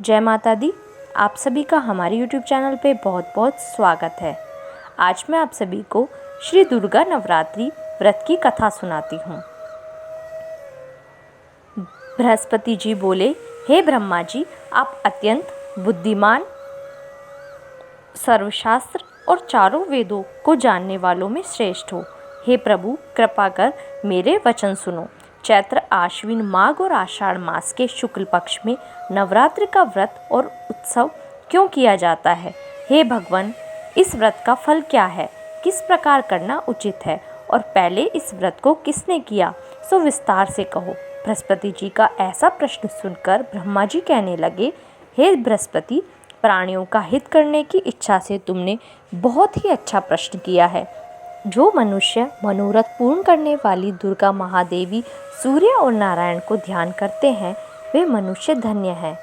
जय माता दी। आप सभी का हमारे YouTube चैनल पे बहुत बहुत स्वागत है। आज मैं आप सभी को श्री दुर्गा नवरात्रि व्रत की कथा सुनाती हूँ। बृहस्पति जी बोले, हे ब्रह्मा जी, आप अत्यंत बुद्धिमान, सर्वशास्त्र और चारों वेदों को जानने वालों में श्रेष्ठ हो। हे प्रभु, कृपा कर मेरे वचन सुनो। चैत्र, आश्विन, माघ और आषाढ़ मास के शुक्ल पक्ष में नवरात्रि का व्रत और उत्सव क्यों किया जाता है? हे भगवान, इस व्रत का फल क्या है? किस प्रकार करना उचित है? और पहले इस व्रत को किसने किया, सो विस्तार से कहो। बृहस्पति जी का ऐसा प्रश्न सुनकर ब्रह्मा जी कहने लगे, हे बृहस्पति, प्राणियों का हित करने की इच्छा से तुमने बहुत ही अच्छा प्रश्न किया है। जो मनुष्य मनोरथ पूर्ण करने वाली दुर्गा महादेवी, सूर्य और नारायण को ध्यान करते हैं, वे मनुष्य धन्य हैं।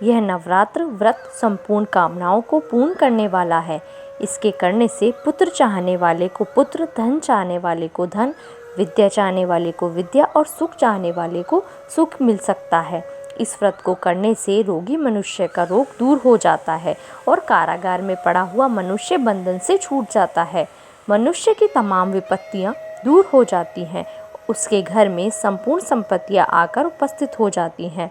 यह नवरात्र व्रत संपूर्ण कामनाओं को पूर्ण करने वाला है। इसके करने से पुत्र चाहने वाले को पुत्र, धन चाहने वाले को धन, विद्या चाहने वाले को विद्या और सुख चाहने वाले को सुख मिल सकता है। इस व्रत को करने से रोगी मनुष्य का रोग दूर हो जाता है और कारागार में पड़ा हुआ मनुष्य बंधन से छूट जाता है। मनुष्य की तमाम विपत्तियां दूर हो जाती हैं। उसके घर में संपूर्ण संपत्तियां आकर उपस्थित हो जाती हैं।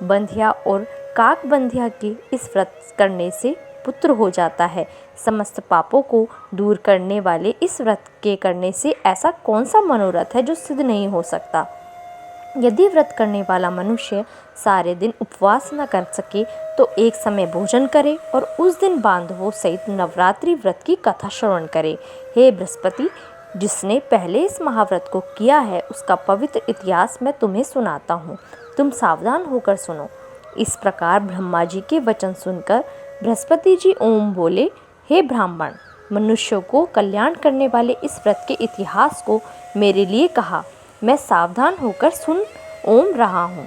बंधिया और काक बंधिया के इस व्रत करने से पुत्र हो जाता है। समस्त पापों को दूर करने वाले इस व्रत के करने से ऐसा कौन सा मनोरथ है जो सिद्ध नहीं हो सकता? यदि व्रत करने वाला मनुष्य सारे दिन उपवास न कर सके तो एक समय भोजन करे और उस दिन बांधवों सहित नवरात्रि व्रत की कथा श्रवण करे। हे बृहस्पति, जिसने पहले इस महाव्रत को किया है उसका पवित्र इतिहास मैं तुम्हें सुनाता हूँ। तुम सावधान होकर सुनो। इस प्रकार ब्रह्मा जी के वचन सुनकर बृहस्पति जी ओम बोले, हे ब्राह्मण, मनुष्यों को कल्याण करने वाले इस व्रत के इतिहास को मेरे लिए कहा। मैं सावधान होकर सुन ओम रहा हूँ।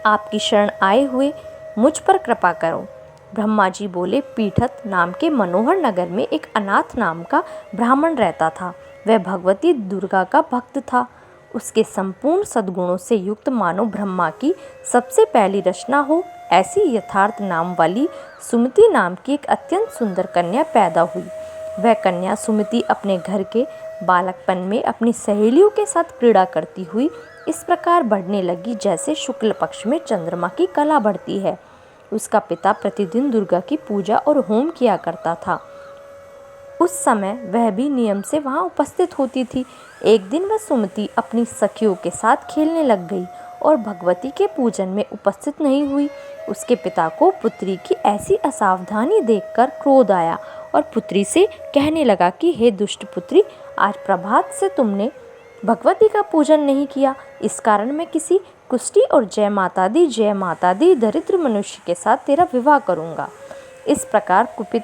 आपकी शरण आए हुए मुझ पर कृपा करो। ब्रह्मा जी बोले, पीठत नाम के मनोहर नगर में एक अनाथ नाम का ब्राह्मण रहता था। वह भगवती दुर्गा का भक्त था। उसके संपूर्ण सद्गुणों से युक्त मानो ब्रह्मा की सबसे पहली रचना हो ऐसी यथार्थ नाम वाली सुमति नाम की एक अत्यंत सुंदर कन्या पैदा हुई। वह कन्या सुमति अपने घर के बालकपन में अपनी सहेलियों के साथ क्रीड़ा करती हुई इस प्रकार बढ़ने लगी जैसे शुक्ल पक्ष में चंद्रमा की कला बढ़ती है। उसका पिता प्रतिदिन दुर्गा की पूजा और होम किया करता था। उस समय वह भी नियम से वहां उपस्थित होती थी। एक दिन वह सुमति अपनी सखियों के साथ खेलने लग गई और भगवती के पूजन में उपस्थित नहीं हुई। उसके पिता को पुत्री की ऐसी असावधानी देखकर क्रोध आया और पुत्री से कहने लगा कि हे दुष्ट पुत्री, आज प्रभात से तुमने भगवती का पूजन नहीं किया। इस कारण मैं किसी कुष्टी और जय माता दी दरिद्र मनुष्य के साथ तेरा विवाह करूंगा। इस प्रकार कुपित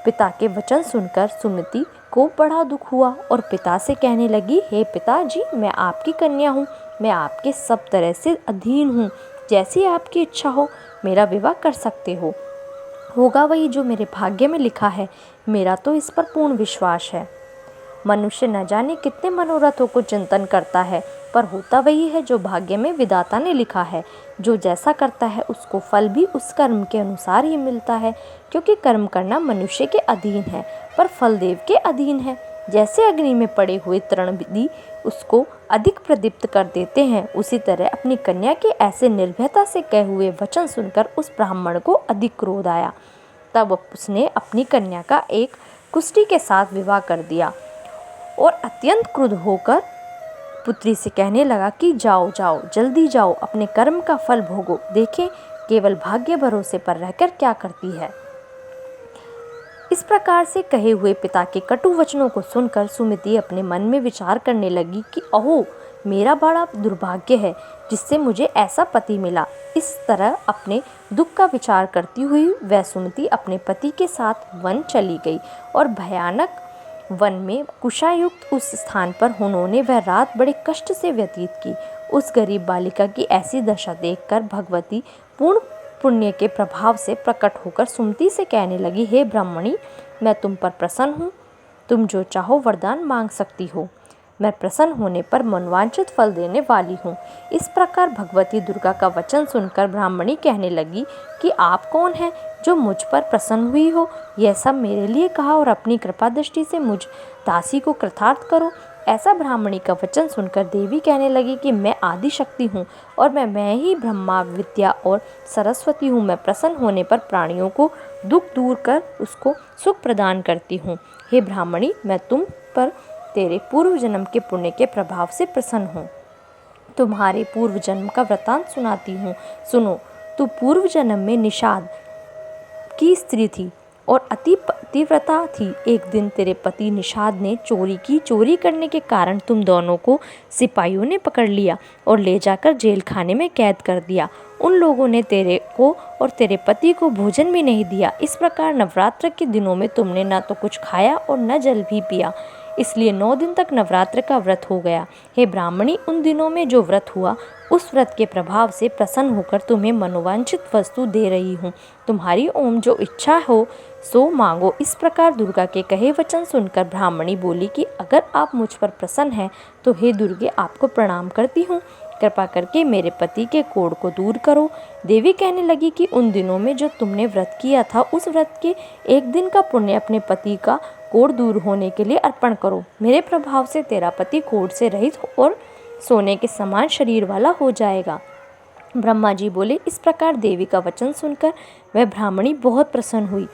पिता के वचन सुनकर सुमति को बड़ा दुख हुआ और पिता से कहने लगी, हे पिताजी, मैं आपकी कन्या हूँ। मैं आपके सब तरह से अधीन हूँ। जैसी आपकी इच्छा हो मेरा विवाह कर सकते हो। होगा वही जो मेरे भाग्य में लिखा है। मेरा तो इस पर पूर्ण विश्वास है। मनुष्य न जाने कितने मनोरथों को चिंतन करता है, पर होता वही है जो भाग्य में विधाता ने लिखा है। जो जैसा करता है उसको फल भी उस कर्म के अनुसार ही मिलता है, क्योंकि कर्म करना मनुष्य के अधीन है पर फल देव के अधीन है। जैसे अग्नि में पड़े हुए तृण भी उसको अधिक प्रदीप्त कर देते हैं, उसी तरह अपनी कन्या के ऐसे निर्भयता से कहे हुए वचन सुनकर उस ब्राह्मण को अधिक क्रोध आया। तब उसने अपनी कन्या का एक कुष्टी के साथ विवाह कर दिया और अत्यंत क्रुद्ध होकर पुत्री से कहने लगा कि जाओ जाओ, जल्दी जाओ, अपने कर्म का फल भोगो। देखें केवल भाग्य भरोसे पर रहकर क्या करती है। इस प्रकार से कहे हुए पिता के कटु वचनों को सुनकर सुमति अपने मन में विचार करने लगी कि अहो, मेरा बड़ा दुर्भाग्य है जिससे मुझे ऐसा पति मिला। इस तरह अपने दुख का विचार करती हुई वह सुमति अपने पति के साथ वन चली गई और भयानक वन में कुशायुक्त उस स्थान पर उन्होंने वह रात बड़े कष्ट से व्यतीत की। उस गरीब बालिका की ऐसी दशा देखकर भगवती पूर्ण पुण्य के प्रभाव से प्रकट होकर सुमति से कहने लगी, हे ब्राह्मणी, मैं तुम पर प्रसन्न हूँ। तुम जो चाहो वरदान मांग सकती हो। मैं प्रसन्न होने पर मनोवांछित फल देने वाली हूँ। इस प्रकार भगवती दुर्गा का वचन सुनकर ब्राह्मणी कहने लगी कि आप कौन हैं जो मुझ पर प्रसन्न हुई हो? यह सब मेरे लिए कहा और अपनी कृपा दृष्टि से मुझ दासी को कृतार्थ करो। ऐसा ब्राह्मणी का वचन सुनकर देवी कहने लगी कि मैं आदि शक्ति हूँ और मैं ही ब्रह्मा, विद्या और सरस्वती हूँ। मैं प्रसन्न होने पर प्राणियों को दुख दूर कर उसको सुख प्रदान करती हूँ। हे ब्राह्मणी, मैं तुम पर तेरे पूर्व जन्म के पुण्य के प्रभाव से प्रसन्न हूँ। तुम्हारे पूर्व जन्म का वृतांत सुनाती हूँ, सुनो। तू पूर्व जन्म में निषाद की स्त्री थी और अति पतिव्रता थी। एक दिन तेरे पति निषाद ने चोरी की। चोरी करने के कारण तुम दोनों को सिपाहियों ने पकड़ लिया और ले जाकर जेल खाने में कैद कर दिया। उन लोगों ने तेरे को और तेरे पति को भोजन भी नहीं दिया। इस प्रकार नवरात्र के दिनों में तुमने न तो कुछ खाया और न जल भी पिया, इसलिए 9 दिन तक नवरात्र का व्रत हो गया। हे ब्राह्मणी, उन दिनों में जो व्रत हुआ उस व्रत के प्रभाव से प्रसन्न होकर तुम्हें मनोवांछित वस्तु दे रही हूँ। तुम्हारी ओम जो इच्छा हो सो मांगो। इस प्रकार दुर्गा के कहे वचन सुनकर ब्राह्मणी बोली कि अगर आप मुझ पर प्रसन्न हैं तो हे दुर्गे, आपको प्रणाम करती हूँ। कृपा करके मेरे पति के कोढ़ को दूर करो। देवी कहने लगी कि उन दिनों में जो तुमने व्रत किया था उस व्रत के एक दिन का पुण्य अपने पति का कोढ़ दूर होने के लिए अर्पण करो। मेरे प्रभाव से तेरा पति कोढ़ से रहित और सोने के समान शरीर वाला हो जाएगा। ब्रह्मा जी बोले। इस प्रकार देवी का वचन सुनकर वह ब्राह्मणी बहुत प्रसन्न हुई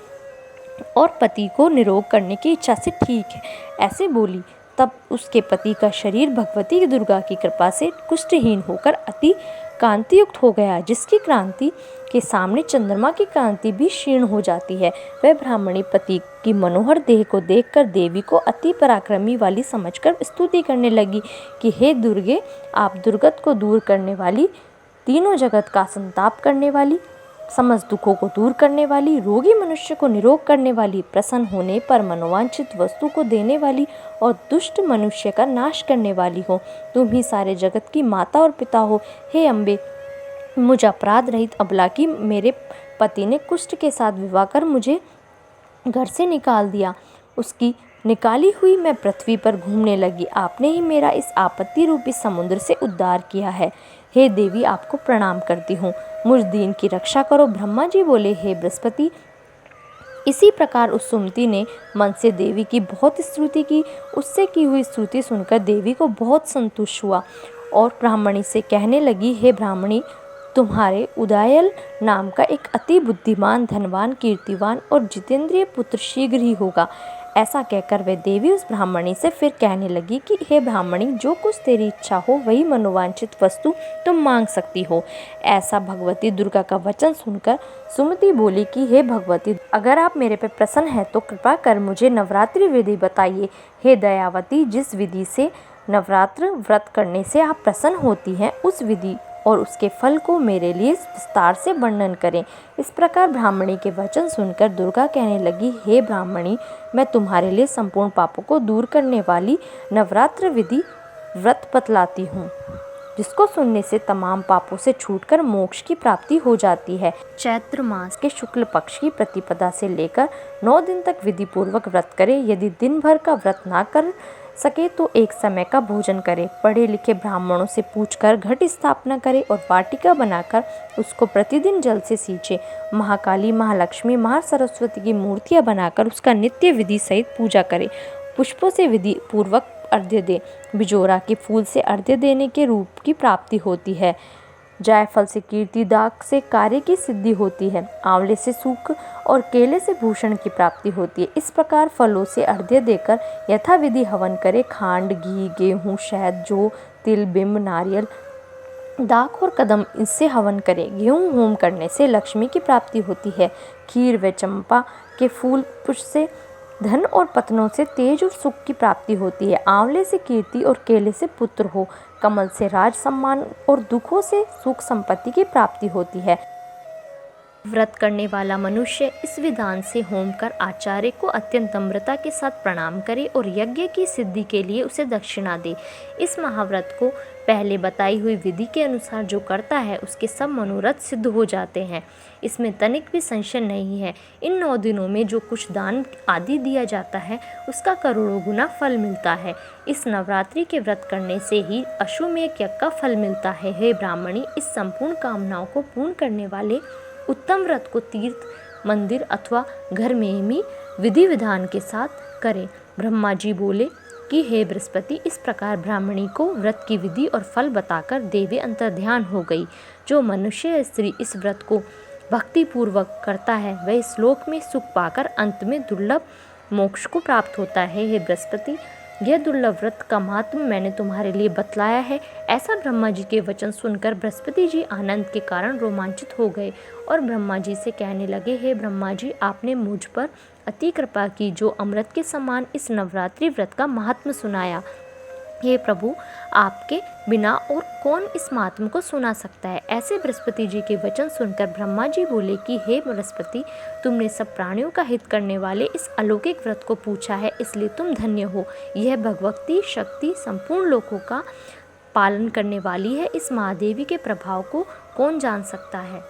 और पति को निरोग करने की इच्छा से ठीक है ऐसे बोली। तब उसके पति का शरीर भगवती दुर्गा की कृपा से कुष्ठहीन होकर अति कांतियुक्त हो गया, जिसकी क्रांति के सामने चंद्रमा की कांति भी क्षीण हो जाती है। वह ब्राह्मणी पति की मनोहर देह को देखकर देवी को अति पराक्रमी वाली समझकर स्तुति करने लगी कि हे दुर्गे, आप दुर्गत को दूर करने वाली, तीनों जगत का संताप करने वाली, समस्त दुखों को दूर करने वाली, रोगी मनुष्य को निरोग करने वाली, प्रसन्न होने पर मनोवांछित वस्तु को देने वाली और दुष्ट मनुष्य का नाश करने वाली हो। तुम ही सारे जगत की माता और पिता हो। हे अम्बे, मुझ अपराध रहित अबला की मेरे पति ने कुष्ठ के साथ विवाह कर मुझे घर से निकाल दिया। उसकी निकाली हुई मैं पृथ्वी पर घूमने लगी। आपने ही मेरा इस आपत्ति रूपी समुद्र से उद्धार किया है। हे देवी, आपको प्रणाम करती हूँ, मुझ दीन की रक्षा करो। ब्रह्मा जी बोले, हे बृहस्पति। इसी प्रकार उस सुमति ने मन से देवी की बहुत स्तुति की। उससे की हुई स्तुति सुनकर देवी को बहुत संतुष्ट हुआ और ब्राह्मणी से कहने लगी, हे ब्राह्मणी, तुम्हारे उदयन नाम का एक अति बुद्धिमान, धनवान, कीर्तिवान और जितेंद्रिय पुत्र शीघ्र ही होगा। ऐसा कहकर वह देवी उस ब्राह्मणी से फिर कहने लगी कि हे ब्राह्मणी, जो कुछ तेरी इच्छा हो वही मनोवांछित वस्तु तुम मांग सकती हो। ऐसा भगवती दुर्गा का वचन सुनकर सुमति बोली कि हे भगवती, अगर आप मेरे पे प्रसन्न हैं तो कृपा कर मुझे नवरात्रि विधि बताइए। हे दयावती, जिस विधि से नवरात्र व्रत करने से आप प्रसन्न होती हैं उस विधि और उसके फल को मेरे लिए विस्तार से वर्णन करें। इस प्रकार ब्राह्मणी के वचन सुनकर दुर्गा कहने लगी, हे ब्राह्मणी, मैं तुम्हारे लिए संपूर्ण पापों को दूर करने वाली नवरात्र विधि व्रत बतलाती हूँ, जिसको सुनने से तमाम पापों से छूटकर मोक्ष की प्राप्ति हो जाती है। चैत्र मास के शुक्ल पक्ष की प्रतिपदा से लेकर 9 दिन तक विधि पूर्वक व्रत करे। यदि दिन भर का व्रत ना कर सके तो एक समय का भोजन करे। पढ़े लिखे ब्राह्मणों से पूछकर घट स्थापना करे और वाटिका बनाकर उसको प्रतिदिन जल से सींचे। महाकाली, महालक्ष्मी, महासरस्वती की मूर्तियां बनाकर उसका नित्य विधि सहित पूजा करे। पुष्पों से विधि पूर्वक अर्घ्य दे। बिजोरा के फूल से अर्घ्य देने के रूप की प्राप्ति होती है। जायफल से कीर्ति, दाख से कार्य की सिद्धि होती है। आंवले से सुख और केले से भूषण की प्राप्ति होती है। इस प्रकार फलों से अर्घ्य देकर यथाविधि हवन करे। खांड, घी, गेहूँ, शहद, जौ, तिल, बिंब, नारियल, दाख और कदम इससे हवन करे। गेहूँ होम करने से लक्ष्मी की प्राप्ति होती है। खीर व चंपा के फूल पुष्प से धन और पत्नों से तेज और सुख की प्राप्ति होती है। आंवले से कीर्ति और केले से पुत्र हो। कमल से राज सम्मान और दुखों से सुख संपत्ति की प्राप्ति होती है। व्रत करने वाला मनुष्य इस विधान से होम कर आचार्य को अत्यंत नम्रता के साथ प्रणाम करे और यज्ञ की सिद्धि के लिए उसे दक्षिणा दे। इस महाव्रत को पहले बताई हुई विधि के अनुसार जो करता है उसके सब मनोरथ सिद्ध हो जाते हैं। इसमें तनिक भी संशय नहीं है। इन 9 दिनों में जो कुछ दान आदि दिया जाता है उसका करोड़ों गुना फल मिलता है। इस नवरात्रि के व्रत करने से ही अश्वमेध यज्ञ का फल मिलता है। हे ब्राह्मणी, इस संपूर्ण कामनाओं को पूर्ण करने वाले उत्तम व्रत को तीर्थ, मंदिर अथवा घर में ही विधि विधान के साथ करें। ब्रह्मा जी बोले कि हे बृहस्पति, इस प्रकार ब्राह्मणी को व्रत की विधि और फल बताकर देवी अंतर्ध्यान हो गई। जो मनुष्य या स्त्री इस व्रत को भक्ति पूर्वक करता है वह इस लोक में सुख पाकर अंत में दुर्लभ मोक्ष को प्राप्त होता है। हे बृहस्पति, यह दुर्लभ व्रत का महात्म्य मैंने तुम्हारे लिए बतलाया है। ऐसा ब्रह्मा जी के वचन सुनकर बृहस्पति जी आनंद के कारण रोमांचित हो गए और ब्रह्मा जी से कहने लगे, हे ब्रह्मा जी, आपने मुझ पर अति कृपा की जो अमृत के समान इस नवरात्रि व्रत का महात्म्य सुनाया। हे प्रभु, आपके बिना और कौन इस महात्म्य को सुना सकता है। ऐसे बृहस्पति जी के वचन सुनकर ब्रह्मा जी बोले कि हे बृहस्पति, तुमने सब प्राणियों का हित करने वाले इस अलौकिक व्रत को पूछा है, इसलिए तुम धन्य हो। यह भगवती शक्ति संपूर्ण लोकों का पालन करने वाली है। इस महादेवी के प्रभाव को कौन जान सकता है।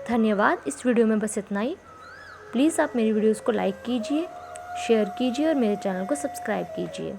धन्यवाद। इस वीडियो में बस इतना ही। प्लीज़ आप मेरी वीडियोज़ को लाइक कीजिए, शेयर कीजिए और मेरे चैनल को सब्सक्राइब कीजिए।